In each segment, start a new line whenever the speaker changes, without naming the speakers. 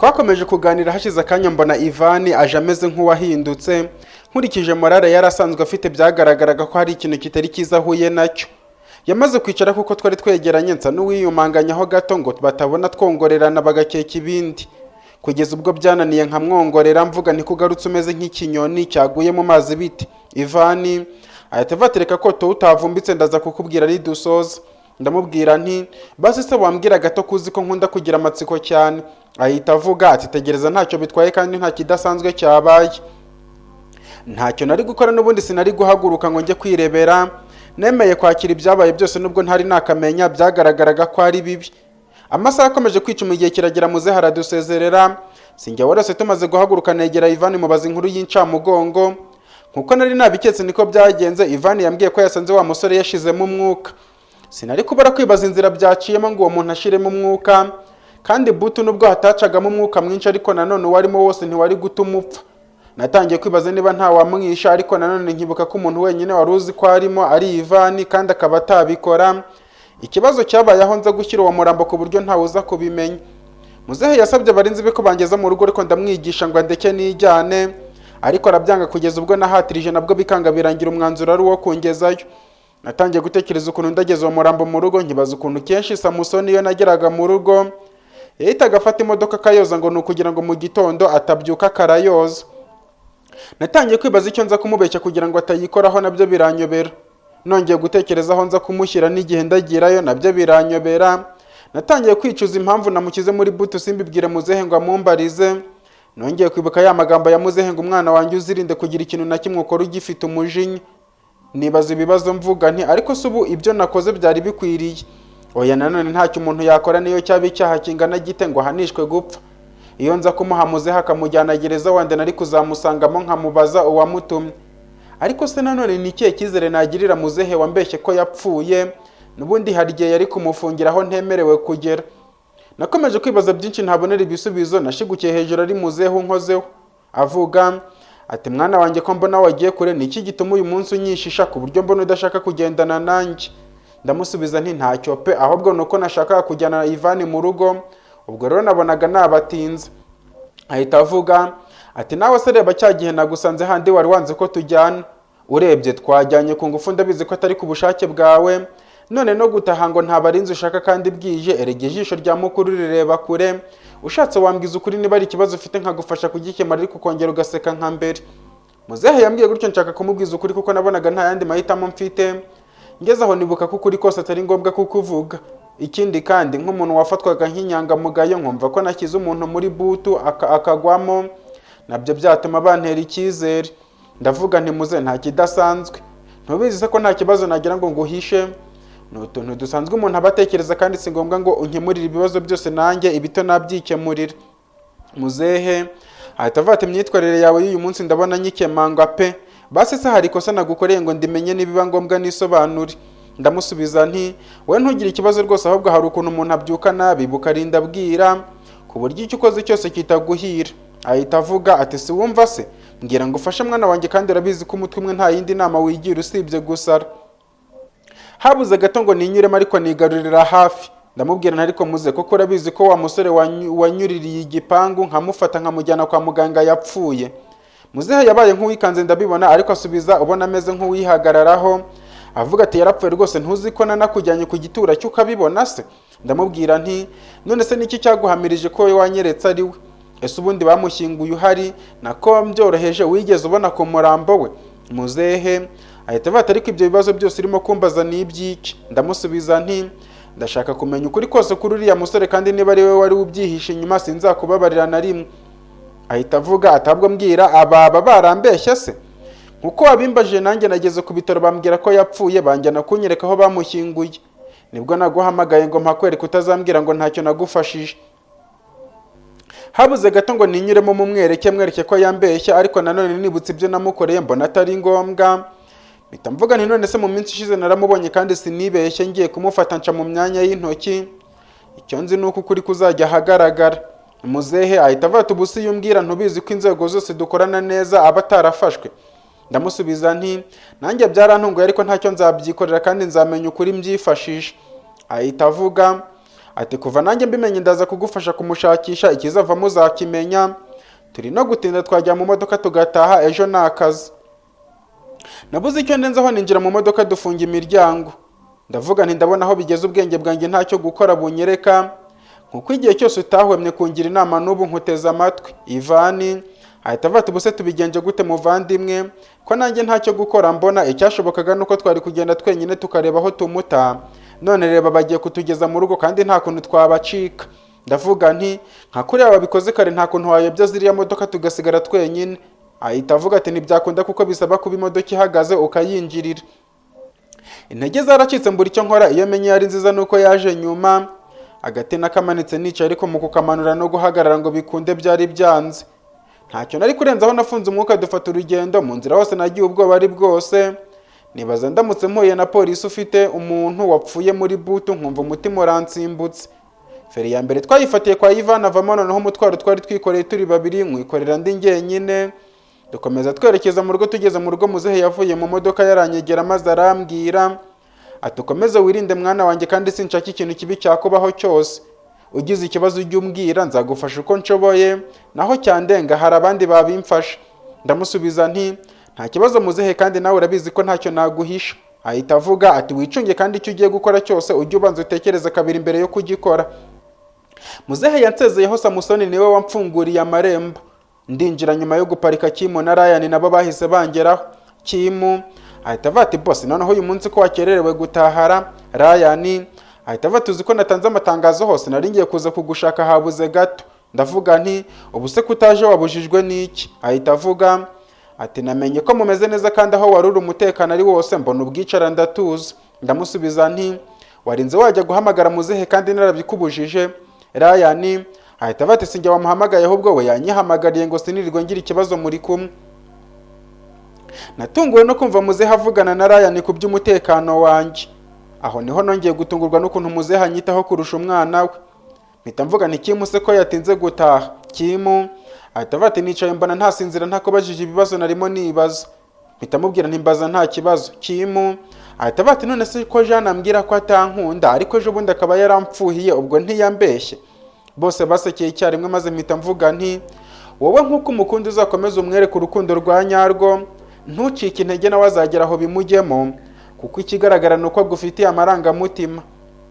Twakomeje kuganira hashize akanya mbona Ivani aje ameze nk'uwahindutse, nkurikije morale yarasanzwe afite byagaragaraga ko hari ikintu kitari kiza ahuye nacyo. Yamaze kwicara kuko twari twegeranye nsa n'uwiyumanganyaho gato ngo batabona twongorerana bagakeka ibindi. Kugeza ubwo byananiye nkamwongorera mvuga nti kugarutse umeze nk'ikinyoni cyaguye mu mazi biti. Ivani ahita vatereka ko to utavumbitse ndaza kukubwira ari dusoza. Ndamubwira nti basi se wambwira gato kuzi ko nkunda kugira amatsiko cyane. Ahita avuga ati tegereza ntacyo bitwaye kandi nta kidasanzwe cyabaye. Ntacyo nari gukora n'ubundi sinari guhaguruka ngo njye kwirebera. Nemeye kwakira ibyabaye byose nubwo ntari nakamenya byagaragaraga ko ari bibi. Amasaha akomeje kwicuma igihe kiragera muze haradusezerera. Sinjye warose tumaze guhaguruka negera Ivani mubaza inkuru y'incamugongo. Nkuko nari nabiketse niko byagenze. Ivani yambwiye ko yasanze wa musore yashizemo umwuka. Sinari kubara kwibaza inzira byaciyemo ngo uwo muntu ashiremo umwuka. Kandi butu nubwo hatacagamo umwuka mwinshi ariko nanone warimo wose ntiwari gutuma upfa. Natangiye kwibaza niba nta wamwisha ariko nanone nkibuka ko umuntu wenyine wari uzi ko arimo ari Ivani kandi akaba atabikora. Ikibazo cyabaye aho nza gushyira uwo murambo ku buryo ntawe uza kubimenya. Muzehe yasabye abarinzi be ko bangeza mu rugo ariko ndamwigisha ngo ndeke nijyane, ariko arabyanga kugeza ubwo nahatirije nabwo bikanga birangira umwanzuro ari uwo kungezayo. Natangiye gutekereza ukuntu ndageze uwo murambo mu rugo, nkibaza ukuntu kenshi Samusoni iyo nageraga mu rugo yahitaga afata imodoka akayoza ngo ni ukugira ngo mu gitondo atabyuka karayoza. Natangiye kwibaza icyo nza kumubeshya kugira ngo atayikoraho nabyo biranyobera. Nongeye gutekereza aho nza kumushyira n'igihe ndagirayo nabyo biranyobera. Natangiye kwicuza impamvu namukize muri butu simbibwire muzehe ngo amumbarize. Nongeye kwibuka ya magambo ya muzehe ngo umwana wanjye uzirinde kugira ikintu na kimwe ukora ugifite umujinya. Nibaza ibibazo mvuga nti ariko se ubu ibyo nakoze byari bikwiriye. Oya nanone ntacyo umuntu yakora niyo cyaba icyaha kingana gite ngo ahanishwe gupfa. Iyo nza kumuha muzehe akamujyana gereza wande nari kuzamusangamo nkamubaza uwamutumye. Ariko se nanone ni ikihe cyizere nagirira muzehe wambeshye ko yapfuye, nubundi hari igihe yari kumufungiraho ntemerewe kugera. Nakomeje kwibaza byinshi ntabonera ibisubizo. Nashigukiye hejuru ari muzehe unkozeho avuga ati mwana wanjye ko mbona wagiye kure, ni iki gituma uyu munsi unyishisha ku buryo mbona udashaka kugendana nanjye? Ndamusubiza nti ntacyo pe, ahubwo nuko nashakaga kujyana Ivani mu rugo, ubwo rero nabonaga nabatinze. Ahita avuga ati nawe se reba cya gihe nagusanze handi wari wanze ko tujyana, urebye twajyanye ku ngufu ndabizi ko atari ku bushake bwawe, none no gutaha ngo nta barinzi ushaka kandi bwije, erege ijisho rya mukuru rireba kure, ushatse wambwiza ukuri niba ari ikibazo ufite nkagufasha kugikemura ariko ukongera ugaseka nka mbere. Muzehe yambwiye gutyo nshaka kumubwiza ukuri kuko nabonaga nta yandi mahitamo mfite. Ngeze aho nibuka ko ukuri kose atari ngombwa kukuvuga. Ikindi kandi nk'umuntu wafatwaga nk'inyangamugayo nkumva ko nakize umuntu muri butu akagwamo, nabyo byatuma bantera icyizere. Ndavuga nti muze nta kidasanzwe, ntubizi se ko nta kibazo nagira ngo nguhishe. N'utuntu dusanzwe umuntu abatekereza kandi si ngombwa ngo unkemurire ibibazo byose nanjye ibito nabyikemurira. Muzehe ahita avuga ati imyitwarire yawe y'uyu munsi ndabona nyikemanga pe, basi se hari ikosa nagukoreye ngo ndimenye nibiba ngombwa nisobanure. Ndamusubiza nti we ntugire ikibazo rwose, ahubwo hari ukuntu umuntu abyuka nabi bukarinda bwira ku buryo icyo ukoze cyose kitaguhira. Ahita avuga ati si wumva se, mbwira ngo ufashe mwana wanjye kandi urabizi ko umutwe umwe nta yindi nama wigira usibye gusara. Habuze gato ngo ninyuremo ariko nigarurira hafi. Ndamubwira ariko muze koko urabizi ko wa musore wanyuririye igipangu nkamufata nkamujyana kwa muganga yapfuye. Muzehe yabaye nk'uwikanze ndabibona ariko asubiza ubona ameze nk'uwihagararaho avuga ati yarapfuye rwose, ntuzi ko nanakujyanye ku gitura cyo ukabibona se? Ndamubwira nti none se niki cyaguhamirije ko wanyeretse ari we? Ese ubundi bamushyinguye uhari nako byoroheje wigeze ubona ku murambo we? Muzehe ahita avuga ariko ibyo bibazo byose urimo kumbaza ni ibyiki? Ndamusubiza nti ndashaka kumenya ukuri kose kuri uriya musore kandi niba ari we wari ubyihishe inyuma sinzakubabarira na rimwe. Ahita avuga atabwo mbwira ababa barambeshya se? Nkuko wabimbaje nanjye nageze ku bitaro bambwira ko yapfuye banjyana kunyereka aho bamushyinguye. Nibwo naguhamagaye ngo mpakwereke utazambwira ngo ntacyo nagufashije. Habuze gato ngo ninyuremo mu mwereke ko yambeshya ariko nanone nibutse ibyo namukoreye mbona atari ngombwa. Mpita mvuga nti none se mu minsi ishize naramubonye kandi sinibeshye ngiye kumufata nca mu myanya y'intoki. Icyo nzi nuko ukuri kuzajya ahagaragara. Muzehe ahita avuga ati ubusi yumbwira ntubizi ko inzego zose dukorana neza aba atarafashwe. Ndamusubiza nti nanjye byarantunguye ariko ntacyo nzabyikorera kandi nzamenya ukuri mbyifashisha. Ahita avuga ati kuva nanjye mbimenye ndaza kugufasha kumushakisha, ikizavamo uzakimenya, turi no gutinda twajya mu modoka tugataha, ejo ni akazi. Nabuze icyo ndenzaho ninjira mu modoka dufunga imiryango. Ndavuga nti ndabona aho bigeze ubwenge bwanjye ntacyo gukora bunyereka, nkuko igihe cyose utahwemye kungira inama n'ubu nkuteza amatwi. Ivani ahita avuga ati ubuse tubigenje gute muvandimwe, ko nanjye ntacyo gukora mbona, icyashobokaga nuko twari kugenda twenyine tukareba aho tumuta, none reba bagiye kutugeza mu rugo kandi nta kuntu twabacika. Ndavuga nti nka kuriya babikoze kare nta kuntu wayobya ziriya modoka tugasigara twenyine. Ahita avuga ati ntibyakunda kuko bisaba kuba imodoka ihagaze ukayinjirira. Intege zaracitse mbura icyo nkora, iyo menye yari nziza nuko yaje nyuma. Agati nakamanitse nicaye ariko mu kukamanura no guhagarara ngo bikunde byari byanze. Ntacyo nari kurenzaho, nafunze umwuka dufata urugendo. Mu nzira hose nagiye ubwoba ari bwose, nibaza ndamutse mpuye na polisi ufite umuntu wapfuye muri butu nkumva umutima uransimbutse. Feri ya mbere twayifatiye kwa Ivana avamo, noneho umutwaro twari twikoreye turi babiri nkwikorera ndi njyenyine. Dukomeza twerekeza mu rugo. Tugeze mu rugo muzehe yavuye mu modoka yaranyegera maze arambwira ati ukomeze wirinde mwana wanjye kandi sinshaka ikintu kibi cyakubaho cyose, ugize ikibazo ujye umbwira nzagufasha uko nshoboye, naho cyandenga hari abandi babimfasha. Ndamusubiza nti nta kibazo muzehe kandi nawe urabizi ko ntacyo naguhisha. Ahita avuga ati wicunge kandi icyo ugiye gukora cyose ujye ubanza utekereza kabiri mbere yo kugikora. Muzehe yansezeyeho Samusoni niwe wamfunguriye amarembo. Ndinjira nyuma yo guparika Kimu na Ryan nabo bahise bangeraho. Kimu ahita avuga ati boss noneho uyu munsi ko wakererewe gutahara. Ryan ahita avuga tuzi ko natanze amatangazo hose nari ngiye kuza kugushaka habuze gato. Ndavuga nti ubu se kutaje wabujijwe n'iki? Ahita avuga ati namenye ko mumeze neza kandi aho waruri umutekano ari wose mbona ubwicara ndatuza. Ndamusubiza nti warinze wajya guhamagara muzehe kandi narabyikubujije. Ryan ahita avuga ati sinjye wamuhamagaye ahubwo we yanyihamagariye ngo sinirirwe ngira ikibazo muri kumwe. Natunguwe no kumva muzehe avugana na Ryan ku by'umutekano wanjye. Aho niho nongeye gutungurwa n'ukuntu muzehe anyitaho kurusha umwana we. Mpita mvuga nti Kimu se ko yatinze gutaha. Kimu ahita avuga ati nicaye mbona ntasinzira ntakubajije ibibazo narimo nibaza. Mpita mubwira nti mbaza nta kibazo. Kimu ahita avuga ati none se ko Jean ambwira ko atankunda ariko ejo bundi akaba yarampfuhiye ubwo ntiyambeshye. Bose basekeye icyarimwe maze mpita mvuga nti wowe nk'uko umukundi uzakomeza umwereka urukundo rwa nyarwo, ntucike intege nawe azagera aho bimujyemo, kuko ikigaragara nuko agufitiye amarangamutima.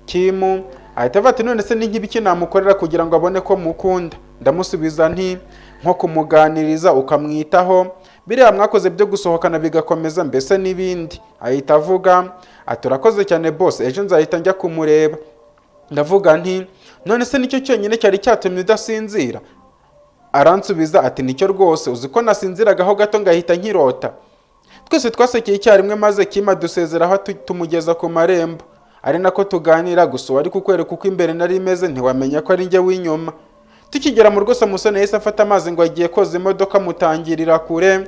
Kimu ahita avuga ati none se ni nk'ibiki namukorera kugira ngo abone ko mukunda? Ndamusubiza nti nko kumuganiriza ukamwitaho, biriya mwakoze byo gusohokana bigakomeza mbese n'ibindi. Ahita avuga ati urakoze cyane boss, ejo nzahita njya kumureba. Ndavuga nti none se nicyo cyonyine cyari cyatumye udasinzira? Aransubiza ati nicyo rwose, uzi ko nasinziragaho gato ngahita nkirota. Twese twasekeye icyarimwe maze Kima dusezeraho tumugeza ku marembo, ari nako tuganira gusa wari kukwereka uko imbere nari imeze ntiwamenya ko ari njye w'inyuma. Tukigera mu rugo Samusoni yahise afata amazi ngo agiye koza imodoka mutangirira kure.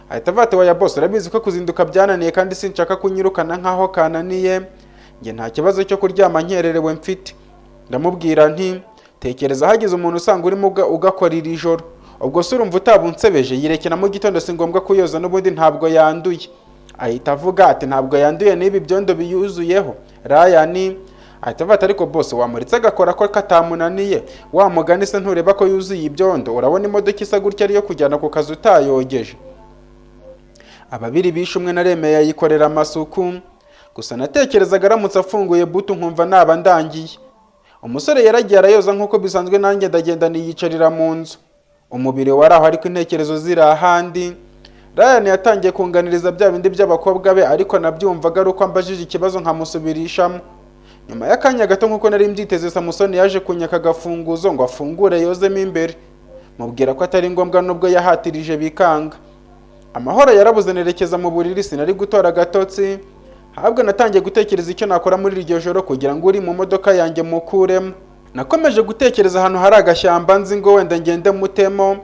Ahita avuga ati waya boss urabizi ko kuzinduka byananiye kandi sinshaka kunyirukana nkaho kananiye, njye nta kibazo cyo kuryama nkererewe mfite. Ndamubwira nti tekereza hagize umuntu usanga urimo ugakora iri joro, ubwo se urumva utabunsebeje? Yirekera mu gitondo si ngombwa kuyoza n'ubundi ntabwo yanduye. Ahita avuga ati ntabwo yanduye n'ibi byondo biyuzuyeho. Ryan ahita avuga ariko boss wamuritse agakora ko katamunaniye, wa mugani se ntureba ko yuzuye ibyondo? Urabona imodoka isa gutya ariyo kujyana ku kazi utayogeje? Ababiri bishe umwe naremeye yayikorera amasuku, gusa natekerezaga aramutse afunguye butu nkumva naba ndangiye. Umusore yaragiye arayoza nk'uko bisanzwe, nanjye ndagenda niyicarira mu nzu. Umubiri wari aho ariko intekerezo ziri ahandi. Ryan yatangiye kunganiriza bya bindi by'abakobwa be ariko nabyumvaga ari uko ambajije ikibazo nkamusubirishamo. Nyuma y'akanya gato nk'uko nari mbyiteze Samusoni yaje kunyaka agafunguzo ngo afungure yozemo imbere. Mubwira ko atari ngombwa nubwo yahatirije bikanga. Amahoro yarabuze nerekeza mu buriri sinari gutora gatotsi. Habwo natangiye gutekereza icyo nakora muri iryo joro kugira ngo uri mu modoka yanjye mukuremo. Nakomeje gutekereza ahantu hari agashyamba nzi ngo wenda ngende mutemo.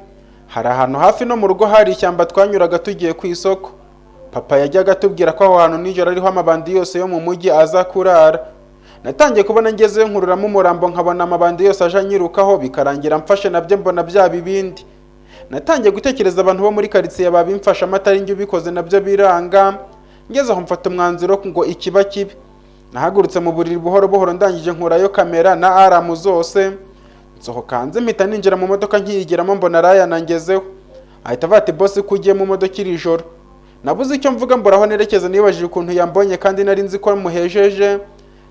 Hari ahantu hafi no mu rugo hari ishyamba twanyuraga tugiye ku isoko. Papa yajyaga atubwira ko aho hantu nijoro ariho amabandi yose yo mu mujyi aza kurara. Natangiye kubona ngezeyo nkururamo umurambo nkabona amabandi yose aje anyirukaho bikarangira mfashe nabyo mbona bya bibindi. Natangiye gutekereza abantu bo muri karitsiye babimfasha amatari njye ubikoze nabyo biranga. Ngeze aho mfata umwanzuro ngo ikiba kibi. nahagurutse mu buriri buhoro buhoro ndangije nkurayo kamera na aramu zose, nsohoka hanze mpita ninjira mu modoka nkiyigeramo mbona Ryan angezeho. Ahita avuga ati boss ko ugiye mu modoka iri joro. Nabuze icyo mvuga mburaho nerekeza, nibajije ukuntu yambonye kandi nari nzi ko muhejeje,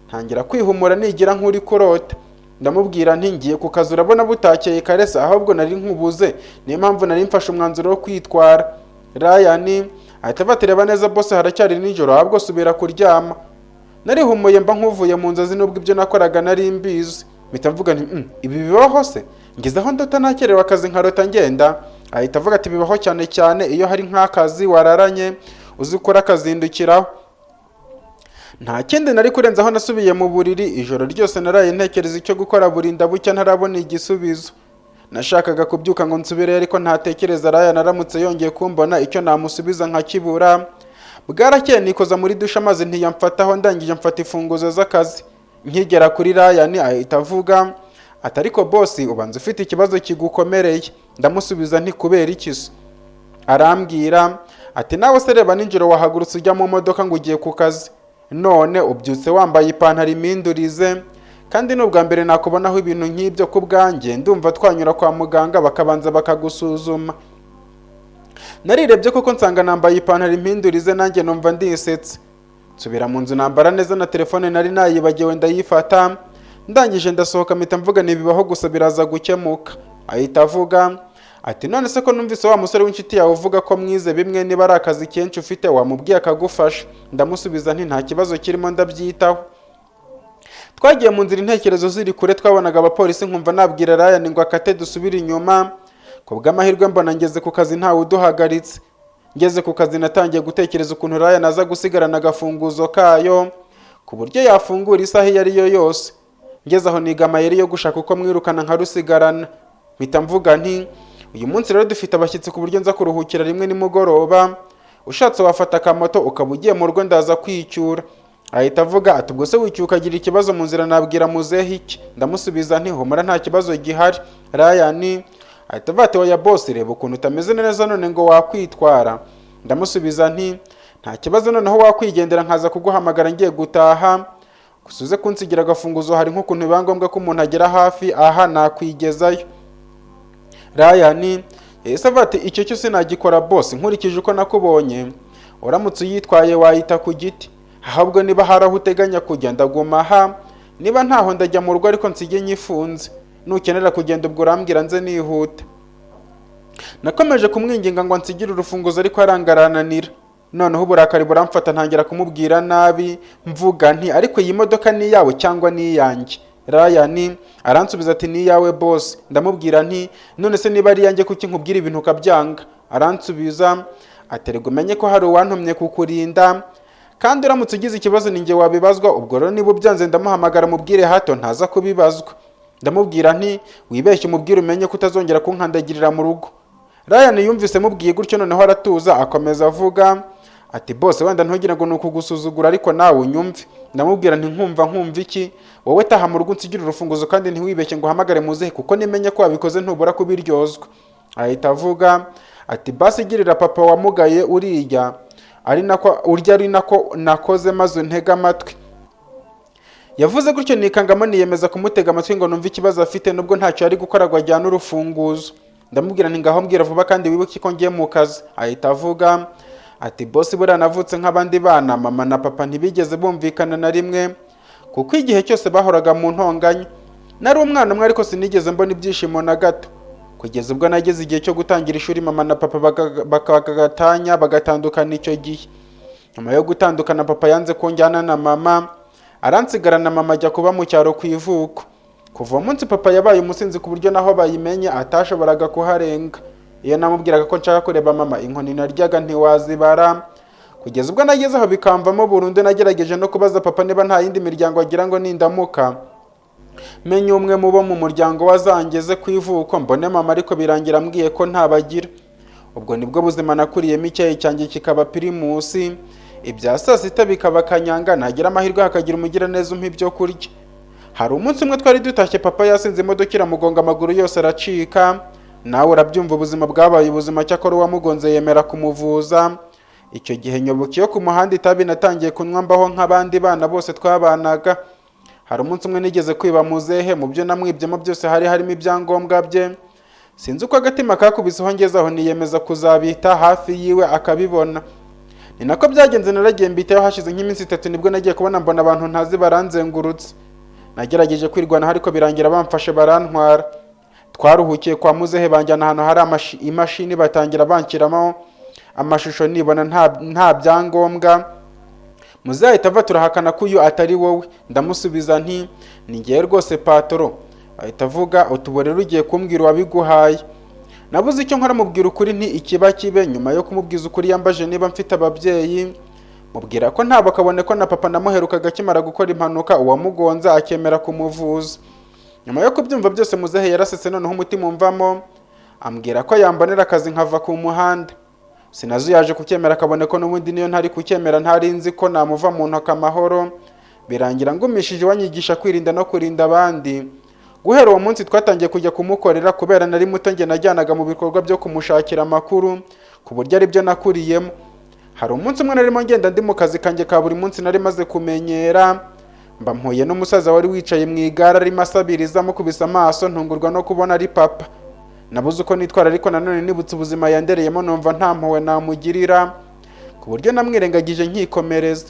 ntangira kwihumura nigira nk'uri kurota. Ndamubwira nti ngiye ku kazi urabona butakeye karesa, ahubwo nari nkubuze, niyo mpamvu nari mfashe umwanzuro wo kwitwara. Ryan ahita abatereba neza boss, haracyari nijoro ahubwo subira kuryama. Narihumuye mba nkuvuye mu nzozi nubwo ibyo nakoraga nari mbizi. Mpita mvuga nti ibi bibaho se, ngezeho ndota nakerewe akazi nkarota ngenda. Ahita avuga ati bibaho cyane cyane iyo hari nk'akazi wararanye uzi ukora akazindukiraho. Nta kindi nari kurenzaho, nasubiye mu buriri. Ijoro ryose naraye ntekereza icyo gukora burinda bucya ntarabona igisubizo. Nashakaga kubyuka ngo nsubire ariko ntatekereza Ryan aramutse yongeye kumbona icyo namusubiza nkakibura. Bwarakeye nikoza muri dusha maze ntiyamfataho, ndangije mfata ifunguzo z'akazi. Nkigera kuri Ryan ahita avuga ati ariko boss ubanza ufite ikibazo kigukomereye. Ndamusubiza nti kubera iki se? Arambwira ati nawe se reba ninjoro wahagurutse ujya mu modoka ngo ugiye ku kazi, none ubyutse wambaye ipantaro imindurize, kandi n'ubwa mbere nakubonaho ibintu nk'ibyo ku bwanjye ndumva twanyura kwa muganga bakabanza bakagusuzuma. Narirebye koko nsanga nambaye ipantaro impindurize, nanjye numva ndisetse. Nsubira mu nzu nambara neza na telefone nari nayibagiwe ndayifata. Ndangije ndasohoka mpita mvuga nibibaho gusa biraza gukemuka. Ahita avuga ati none se ko numvise wa musore w'inshuti yawe uvuga ko mwize bimwe, niba ari akazi kenshi ufite wamubwiye akagufasha. Ndamusubiza nti nta kibazo kirimo ndabyitaho. Twagiye mu nzira intekerezo ziri kure, twabonaga abapolisi nkumva nabwira Ryan ngo akate dusubire inyuma. Kubw'amahirwe mbona ngeze ku kazi ntawe uduhagaritse. Ngeze ku kazi natangiye gutekereza ukuntu Ryan aza gusigarana agafunguzo kayo ku buryo yafungura isaha iyo ari yo yose. Ngeze aho niga amayeri yo gushaka uko mwirukana nkarusigarana. Mpita mvuga nti uyu munsi rero dufite abashyitsi ku buryo nza kuruhukira rimwe nimugoroba, ushatse wafata akamoto ukaba ugiye mu rugo ndaza kwicyura. Ahita avuga ati ubwo se wicyuka agira ikibazo mu nzira nabwira muzehe iki? Ndamusubiza nti humura nta kibazo gihari. Ryan ahita avuga ati oya boss reba ukuntu utameze neza none ngo wakwitwara. Ndamusubiza nti nta kibazo noneho wakwigendera nkaza kuguhamagara ngiye gutaha, gusuze kunsigira agafunguzo hari nk'ukuntu biba ngombwa ko umuntu agera hafi aha nakwigezayo. Ryan yahise avuga ati icyo cyo sinagikora boss, nkurikije uko nakubonye uramutse uyitwaye wayita ku giti, ahubwo niba hari aho uteganya kujya ndaguma aha, niba ntaho ndajya mu rugo ariko nsige nyifunze, nukenera kugenda ubwo urambwira nze nihuta. Nakomeje kumwinginga ngo ansigire urufunguzo ariko arangarananira. Noneho uburakari buramfata ntangira kumubwira nabi mvuga nti ariko iyi modoka ni yawe cyangwa ni iyanjye? Ryan aransubiza ati ni yawe boss. Ndamubwira nti none se niba ari yanjye kuki nkubwira ibintu kabyanga? Aransubiza ati rego menye ko hari uwantumye kukurinda, kandi uramutse ugize ikibazo ninjye wabibazwa, ubwo rero niba byanze ndamuhamagara mubwire hato ntaza kubibazwa. Ndamubwira nti wibeshye umubwire umenye ko utazongera kunkandagirira mu rugo. Ryan yumvise mubwiye gutyo noneho aratuza akomeza avuga ati boss wenda ntugire ngo nukugusuzugura ariko nawe unyumve. Ndamubwira nti nkumva iki, wowe taha mu rugo unsigire urufunguzo kandi ntiwibeshye ngo uhamagare muzehe kuko nimenye ko wabikoze ntubura kubiryozwa. Ahita avuga ati basi girira papa wamugaye urya ari nako nakoze maze ntega amatwi. Yavuze gutyo nikangamo niyemeza kumutega amatwi ngo numve ikibazo afite nubwo ntacyo ari gukora ngo ajyane urufunguzo. Ndamubwira nti ngaho mbwira vuba kandi wibuke ko ngiye mu kazi. Ahita avuga ati boss buriya navutse nk'abandi bana, mama na papa ntibigeze bumvikana na rimwe kuko igihe cyose bahoraga mu ntonganya. Nari umwana umwe ariko sinigeze mbona ibyishimo na gato, kugeza ubwo nageze igihe cyo gutangira ishuri mama na papa bagatandukana icyo gihe. Nyuma yo gutandukana papa yanze kunjyana na mama, aransigarana mama ajya kuba mu cyaro ku ivuko. Kuva uwo munsi papa yabaye umusinzi ku buryo naho bayimenye atashoboraga kuharenga. Iyo namubwiraga ko nshaka kureba mama inkoni naryaga ntiwazibara, kugeza ubwo nageze aho bikamvamo burundu. Nagerageje no kubaza papa niba nta yindi miryango agira ngo nindamuka menye umwe mu bo mu muryango wazangeze ku ivuko mbone mama, ariko birangira ambwiye ko ntabagira. Ubwo nibwo buzima nakuriyemo, icyayi cyanjye kikaba pirimusi, ibya saa sita bikaba kanyanga, nagira amahirwe hakagira umugira neza umpa ibyo kurya. Hari umunsi umwe twari dutashye papa yasinze imodoka iramugonga amaguru yose aracika. Nawe urabyumva ubuzima bwabaye ubuzima, cyakora uwamugonze yemera kumuvuza. icyo gihe nyoboka yo ku muhanda itabi natangiye kunywa mbaho nk'abandi bana bose twabanaga. Hari umunsi umwe nigeze kwiba muzehe, mu byo namwibyemo byose hari harimo ibyangombwa bye. Sinzi uko agatima kakubiseho ngeze aho niyemeza kuzabita hafi yiwe akabibona. Ni nako byagenze, naragiye mbitaho hashize nk'iminsi 3 nibwo nagiye kubona mbona abantu ntazi baranzengurutse. Nagerageje kwirwana ariko birangira bamfashe barantwara. Twaruhukiye kwa muzehe banjyana ahantu hari imashini batangira bankiramo amashusho nibona nta byangombwa. Muzehe ahita ava turahakana ko uyu atari wowe. Ndamusubiza nti ni ngiye rwose patoro. Ahita avuga utubore rugiye kumbwira wabiguhaye. Nabuze icyo nkora mubwira ukuri nti ikiba kibe. Nyuma yo kumubwiza ukuri yambaje niba mfite ababyeyi, mubwira ko ntabo, kabone ko na papa namuherukaga akimara gukora impanuka uwamugonza akemera kumuvuza. Nyuma yo kubyumva byose muzehe yarasetse noneho umutima umvamo, ambwira ko yambonera akazi nkava ku muhanda. Sinazuyaje kucyemera, kabone ko n'ubundi niyo ntari kucyemera ntari nzi ko namuva mu ntoka amahoro. Birangira ngumishije wanyigisha kwirinda no kurinda abandi. Guhera uwo munsi twatangiye kujya kumukorera kubera nari muto nge najyanaga mu bikorwa byo kumushakira amakuru ku buryo ari byo nakuriyemo. Hari umunsi umwe narimo ngenda ndi mu kazi kanjye ka buri munsi nari maze kumenyera, mba mpuye n'umusaza wari wicaye mu igare arimo asabiriza mukubise amaso, ntungurwa no kubona ari papa. Nabuze uko nitwara ariko nanone nibutse ubuzima yandereyemo numva nta mpuhwe namugirira, ku buryo namwirengagije nkikomereza.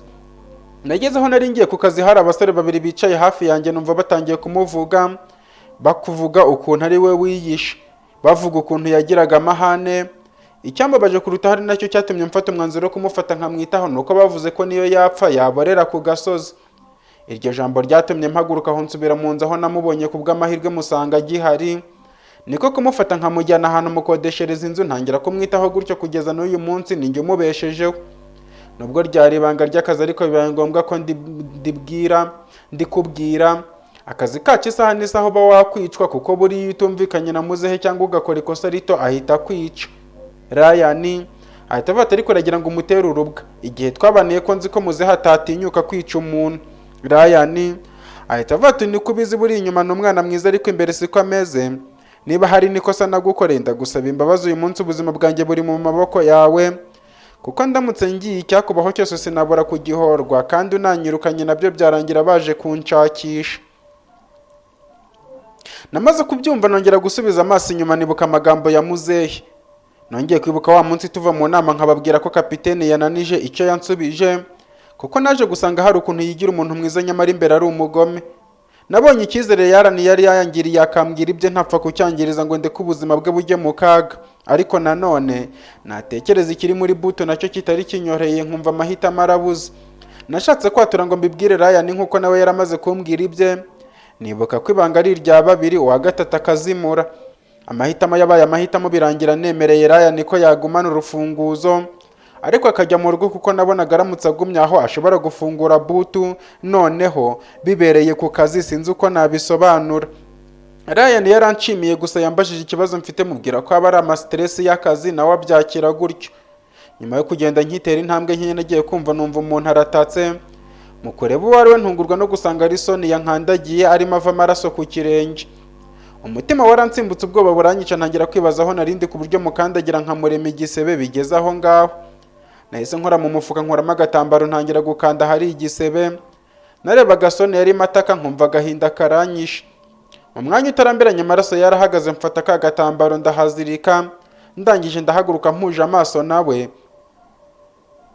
Nagezeho nari ngiye ku kazi, hari abasore babiri bicaye hafi yanjye, numva batangiye kumuvuga, bakuvuga ukuntu ari we wiyishe, bavuga ukuntu yagiraga amahane. Icyambabaje kuruta hari nacyo cyatumye mfata umwanzuro wo kumufata nkamwitaho, nuko bavuze ko niyo yapfa yaborera ku gasozi. Iryo jambo ryatumye mpaguruka aho nsubira mu nzu aho namubonye ku bw'amahirwe musanga gihari. Niko kumufata nkamujyana ahantu mukodeshereza inzu, ntangira kumwitaho gutyo kugeza n'uyu munsi ninjye umubeshejeho. Nubwo ryari ibanga ry'akazi ariko bibaye ngombwa ko ndikubwira akazi kacu isaha n'isaha uba wakwicwa, kuko buriya utumvikanye na muzehe cyangwa ugakora ikosa rito ahita kwica. Ryan ahita avata ariko aragira ngo umutere urubwa. Igihe twabaniye ko nzi ko muzehe atatinyuka kwica umuntu. Ryan ahita avata ni kubizi buri inyuma n'umwana mwiza ariko imbere siko ameze. Niba hari nikosa nagukoreye ndagusaba imbabazi, uyu munsi ubuzima bwanjye buri mu maboko yawe, kuko ndamutse ngiye icyakubaho cyose sinabura kugihorwa, kandi unanyirukanye nabyo byarangira baje kunshakisha. Namaze kubyumva nongera gusubiza amaso inyuma nibuka amagambo ya muzehe. Nongeye kwibuka wa munsi tuva mu nama nkababwira ko kapitene yananije icyo yansubije, kuko naje gusanga hari ukuntu yigira umuntu mwiza nyamara imbere ari umugome. Nabonye Icyizere yari yayangiriye akambwira ibye ntapfa kucyangiriza ngo ndeke ubuzima bwe bujye mu kaga, ariko nanone natekereza ikiri muri buto nacyo kitari kinyoreye nkumva amahitamo arabuze. Nashatse kwatura ngo mbibwire Ryan nkuko nawe yaramaze kumbwira ibye, nibuka ko ibanga ari irya babiri, uwa gatatu akazimura. Amahitamo yabaye amahitamo, birangira nemereye Ryan ko yagumana urufunguzo ariko akajya mu rugo, kuko nabonaga aramutse agumye aho ashobora gufungura butu, noneho bibereye ku kazi sinzi uko nabisobanura. Ryan yaranshimiye gusa yambajije ikibazo mfite, mubwira ko aba ari amastress y'akazi nawe abyakira gutyo. Nyuma yo kugenda nkitera intambwe nke nagiye kumva numva umuntu aratatse, mu kureba uwo ari we ntungurwa no gusanga ari Soni yankandagiye arimo ava amaraso ku kirenge. Umutima waransimbutse, ubwoba buranyica, ntangira kwibaza aho narindi ku buryo mukandagira nkamurema igisebe bigeze aho ngaho. Nahise nkora mu mufuka nkoramo agatambaro ntangira gukanda hari igisebe. Narebaga Soni yari mataka nkumva agahinda karanyishe. Mu mwanya utarambiranye amaraso yarahagaze, mfata ka gatambaro ndahazirika, ndangije ndahaguruka mpuje amaso nawe.